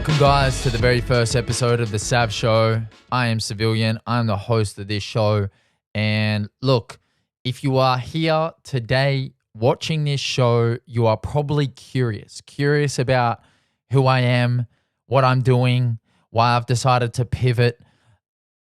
Welcome, guys, to the very first episode of the Sav Show. I am Savilian. I'm the host of this show. And look, if you are here today watching this show, you are probably curious about who I am, what I'm doing, why I've decided to pivot.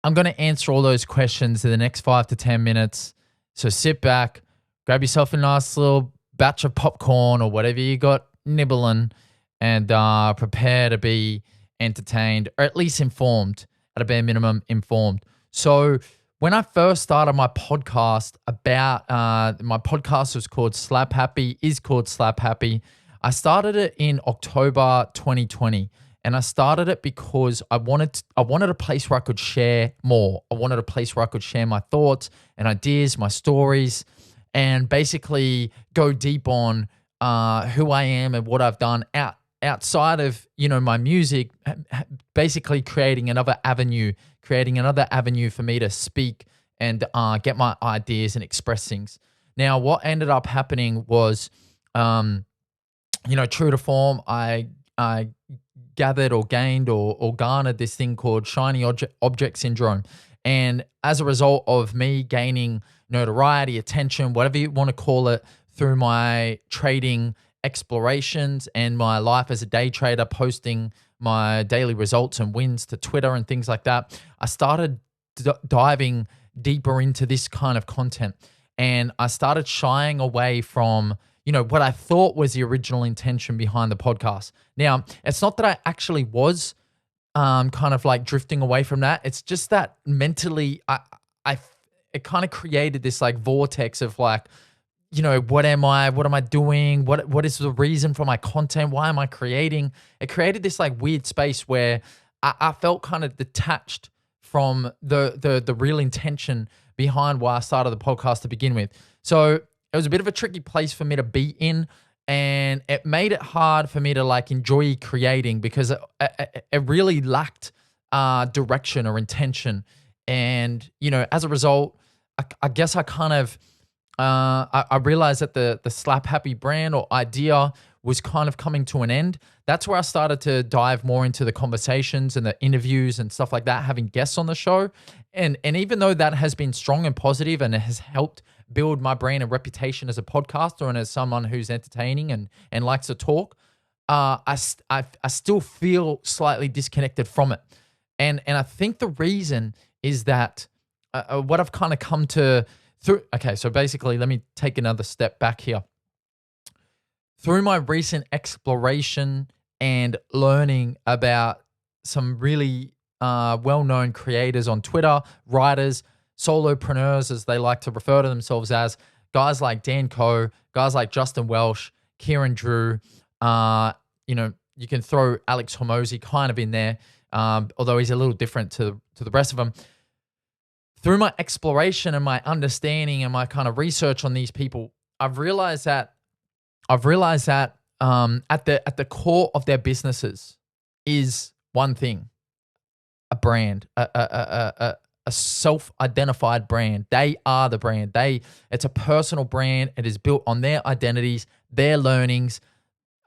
I'm going to answer all those questions in the next 5 to 10 minutes. So sit back, grab yourself a nice little batch of popcorn or whatever you got nibbling, and prepare to be entertained, or at least informed, at a bare minimum informed. So when I first started my podcast my podcast was called Slap Happy, is called Slap Happy. I started it in October 2020, and I started it because I wanted a place where I could share more. I wanted a place where I could share my thoughts and ideas, my stories, and basically go deep on who I am and what I've done outside of, my music, basically creating another avenue for me to speak and get my ideas and express things. Now, what ended up happening was, true to form, I gathered or gained or garnered this thing called shiny object syndrome. And as a result of me gaining notoriety, attention, whatever you want to call it, through my trading explorations and my life as a day trader, posting my daily results and wins to Twitter and things like that, I started diving deeper into this kind of content. And I started shying away from, what I thought was the original intention behind the podcast. Now, it's not that I actually was kind of like drifting away from that. It's just that mentally, it kind of created this like vortex of like, what am I? What am I doing? What is the reason for my content? Why am I creating? It created this like weird space where I felt kind of detached from the real intention behind why I started the podcast to begin with. So it was a bit of a tricky place for me to be in, and it made it hard for me to like enjoy creating because it really lacked direction or intention. And, as a result, I guess I kind of, I realized that the Slap Happy brand or idea was kind of coming to an end. That's where I started to dive more into the conversations and the interviews and stuff like that, having guests on the show. And even though that has been strong and positive and it has helped build my brand and reputation as a podcaster and as someone who's entertaining and likes to talk, I still feel slightly disconnected from it. And I think the reason is that what I've kind of come to so basically, let me take another step back here. Through my recent exploration and learning about some really well-known creators on Twitter, writers, solopreneurs, as they like to refer to themselves as, guys like Dan Coe, guys like Justin Welsh, Kieran Drew, you can throw Alex Hormozi kind of in there, although he's a little different to the rest of them. Through my exploration and my understanding and my kind of research on these people, I've realized that at the core of their businesses is one thing: a brand, a self-identified brand. They are the brand. It's a personal brand. It is built on their identities, their learnings,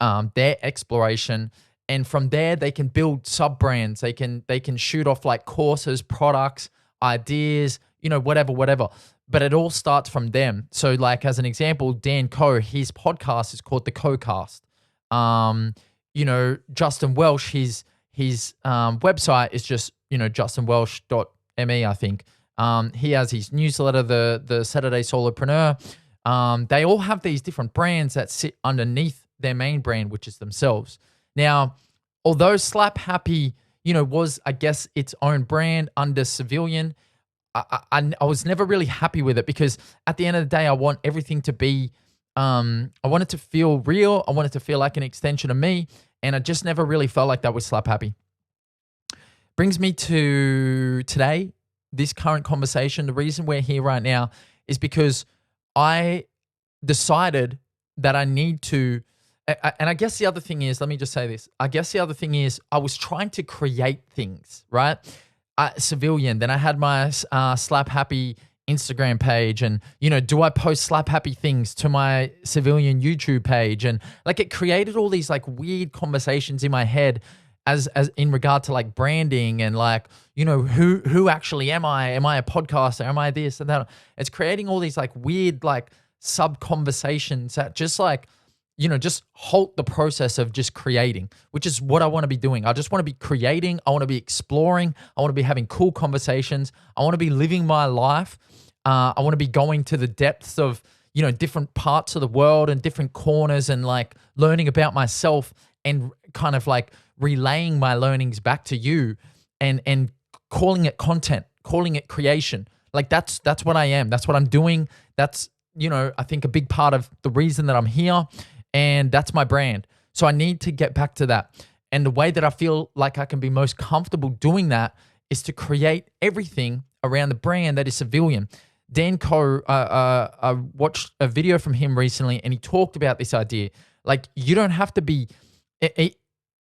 their exploration. And from there, they can build sub-brands. They can shoot off like courses, products, ideas, whatever. But it all starts from them. So like as an example, Dan Coe, his podcast is called The Co-Cast. Justin Welsh, his website is just, justinwelsh.me, I think. He has his newsletter, the Saturday Solopreneur. They all have these different brands that sit underneath their main brand, which is themselves. Now, although Slap Happy, was, I guess, its own brand under Savilian, I was never really happy with it because at the end of the day, I want everything to be, I want it to feel real. I want it to feel like an extension of me. And I just never really felt like that with Slap Happy. Brings me to today, this current conversation. The reason we're here right now is because I decided that I need to, and I guess the other thing is, let me just say this. I guess the other thing is I was trying to create things, right? Savilian. Then I had my Slap Happy Instagram page, and do I post Slap Happy things to my Savilian YouTube page? And like it created all these like weird conversations in my head, as in regard to like branding and like, you know, who actually am I? Am I a podcaster? Am I this and that? It's creating all these like weird like sub conversations that just like, you know, just halt the process of just creating, which is what I want to be doing. I just want to be creating. I want to be exploring. I want to be having cool conversations. I want to be living my life. I want to be going to the depths of, you know, different parts of the world and different corners and like learning about myself and kind of like relaying my learnings back to you and calling it content, calling it creation. Like that's what I am. That's what I'm doing. That's, you know, I think a big part of the reason that I'm here. And that's my brand. So I need to get back to that. And the way that I feel like I can be most comfortable doing that is to create everything around the brand that is Savilian. Dan Coe, I watched a video from him recently and he talked about this idea. Like you don't have to be,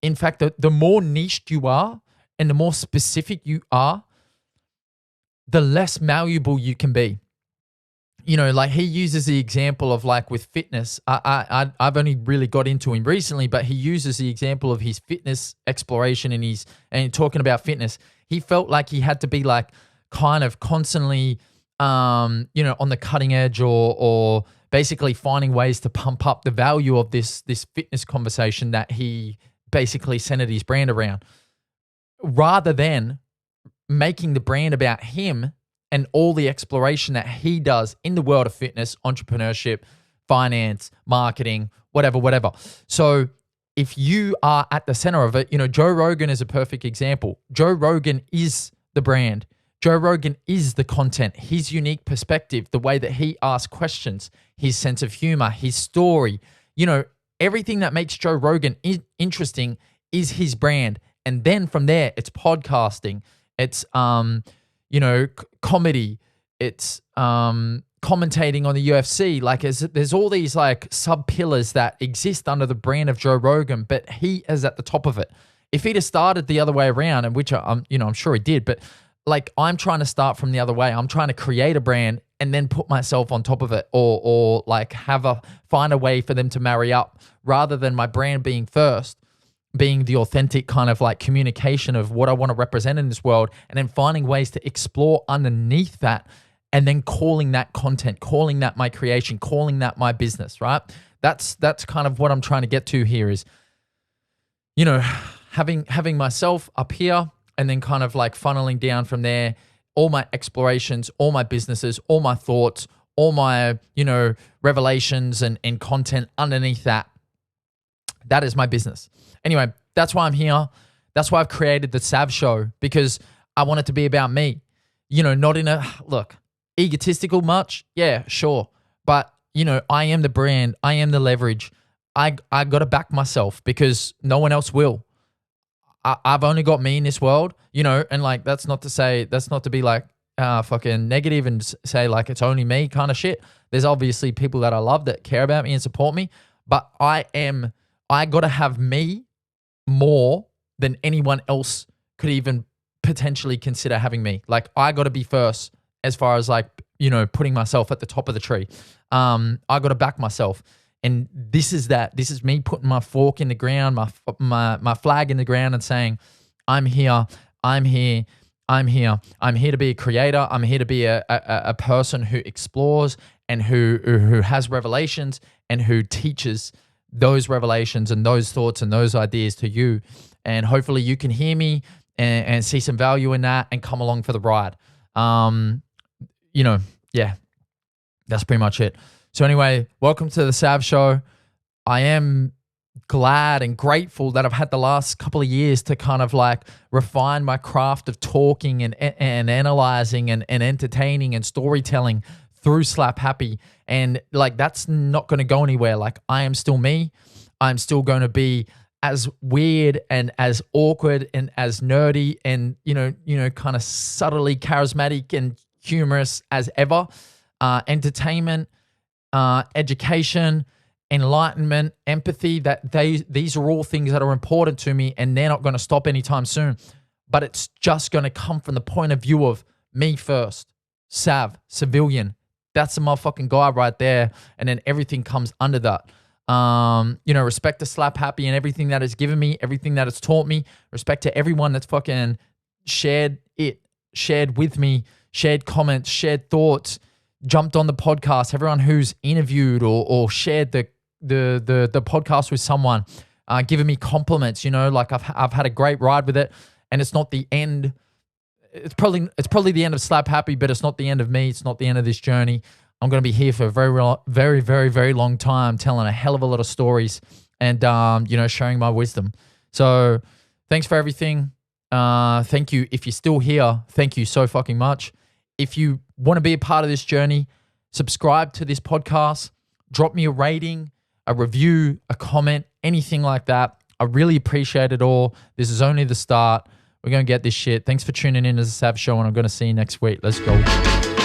in fact, the more niched you are and the more specific you are, the less malleable you can be. You know, like he uses the example of like with fitness. I've only really got into him recently, but he uses the example of his fitness exploration and talking about fitness. He felt like he had to be like kind of constantly, you know, on the cutting edge or basically finding ways to pump up the value of this fitness conversation that he basically centered his brand around, rather than making the brand about him and all the exploration that he does in the world of fitness, entrepreneurship, finance, marketing, whatever. So if you are at the center of it, you know, Joe Rogan is a perfect example. Joe Rogan is the brand. Joe Rogan is the content, his unique perspective, the way that he asks questions, his sense of humor, his story, you know, everything that makes Joe Rogan interesting is his brand. And then from there, it's podcasting, it's, you know, comedy, it's commentating on the UFC. Like there's all these like sub pillars that exist under the brand of Joe Rogan, but he is at the top of it. If he'd have started the other way around, and which I'm sure he did, but like I'm trying to start from the other way. I'm trying to create a brand and then put myself on top of it, or like find a way for them to marry up, rather than my brand being first, being the authentic kind of like communication of what I want to represent in this world, and then finding ways to explore underneath that, and then calling that content, calling that my creation, calling that my business, right? That's kind of what I'm trying to get to here is, you know, having myself up here and then kind of like funneling down from there, all my explorations, all my businesses, all my thoughts, all my, you know, revelations and content underneath that. That is my business. Anyway, that's why I'm here. That's why I've created the Sav Show, because I want it to be about me. You know, not in a, look, egotistical much. Yeah, sure. But, you know, I am the brand. I am the leverage. I got to back myself because no one else will. I've only got me in this world, you know, and like, that's not to be like fucking negative and say like it's only me kind of shit. There's obviously people that I love that care about me and support me, but I got to have me more than anyone else could even potentially consider having me. Like I got to be first as far as like, you know, putting myself at the top of the tree. I got to back myself. And this is me putting my fork in the ground, my flag in the ground and saying, I'm here to be a creator. I'm here to be a person who explores and who has revelations and who teaches those revelations and those thoughts and those ideas to you. And hopefully you can hear me and see some value in that and come along for the ride. You know, yeah, that's pretty much it. So anyway, welcome to the Sav Show. I am glad and grateful that I've had the last couple of years to kind of like refine my craft of talking and analyzing and entertaining and storytelling through Slap Happy. And like, that's not going to go anywhere. Like I am still me. I'm still going to be as weird and as awkward and as nerdy and, you know, kind of subtly charismatic and humorous as ever. Entertainment, education, enlightenment, empathy, these are all things that are important to me and they're not going to stop anytime soon. But it's just going to come from the point of view of me first. Savilian. That's the motherfucking guy right there. And then everything comes under that. Respect to Slap Happy and everything that it's given me, everything that it's taught me. Respect to everyone that's fucking shared with me, shared comments, shared thoughts, jumped on the podcast, everyone who's interviewed or shared the podcast with someone, giving me compliments, like I've had a great ride with it, and it's not the end. It's probably the end of Slap Happy, but it's not the end of me. It's not the end of this journey. I'm going to be here for a very, very, very, very long time, telling a hell of a lot of stories and, sharing my wisdom. So thanks for everything. Thank you. If you're still here, thank you so fucking much. If you want to be a part of this journey, subscribe to this podcast, drop me a rating, a review, a comment, anything like that. I really appreciate it all. This is only the start. We're going to get this shit. Thanks for tuning in to the Sav Show, and I'm going to see you next week. Let's go.